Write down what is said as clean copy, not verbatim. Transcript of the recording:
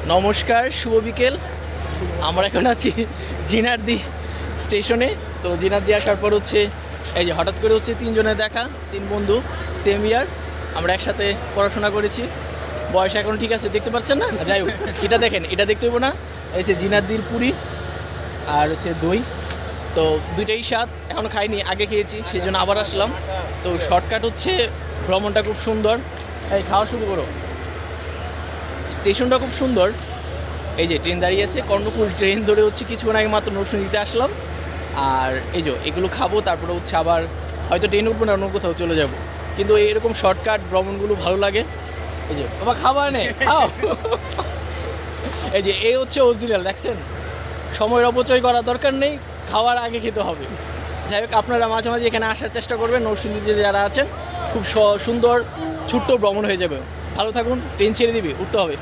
নমস্কার, শুভ বিকেল। আমরা এখন আছি জিনারদি স্টেশনে। তো জিনারদি আসার পর হচ্ছে এই যে হঠাৎ করে হচ্ছে তিনজনের দেখা, তিন বন্ধু সেম ইয়ার। আমরা একসাথে পড়াশোনা করেছি, বয়স এখন ঠিক আছে, দেখতে পাচ্ছেন না? যাই হোক, এটা দেখেন, এটা দেখতে হইব না। এই যে জিনারদির পুরি আর হচ্ছে দই, তো দুইটাই স্বাদ, এখনও খাইনি, আগে খেয়েছি, সেই জন্য আবার আসলাম। তো শর্টকাট হচ্ছে ভ্রমণটা খুব সুন্দর। এই খাওয়া শুরু করো। স্টেশনটা খুব সুন্দর। এই যে ট্রেন দাঁড়িয়ে আছে, কর্ণফুল ট্রেন ধরে হচ্ছে কিছুক্ষণ আগে মাত্র নরসিংদীতে আসলাম। আর এই যে এগুলো খাবো, তারপরে হচ্ছে আবার হয়তো ট্রেন উঠবো না, অন্য কোথাও চলে যাব। কিন্তু এরকম শর্টকাট ভ্রমণগুলো ভালো লাগে। এই যে বাবা খাবার নেই, খাও। এই যে এই হচ্ছে অরিজিনাল, দেখছেন? সময়ের অপচয় করার দরকার নেই, খাওয়ার আগে খেতে হবে। যাই হোক, আপনারা মাঝে মাঝে এখানে আসার চেষ্টা করবেন। নরসিংদীতে যারা আছেন, খুব সুন্দর ছোট্ট ভ্রমণ হয়ে যাবে। ভালো থাকুন, ট্রেন ছেড়ে দিবি, উঠতে হবে।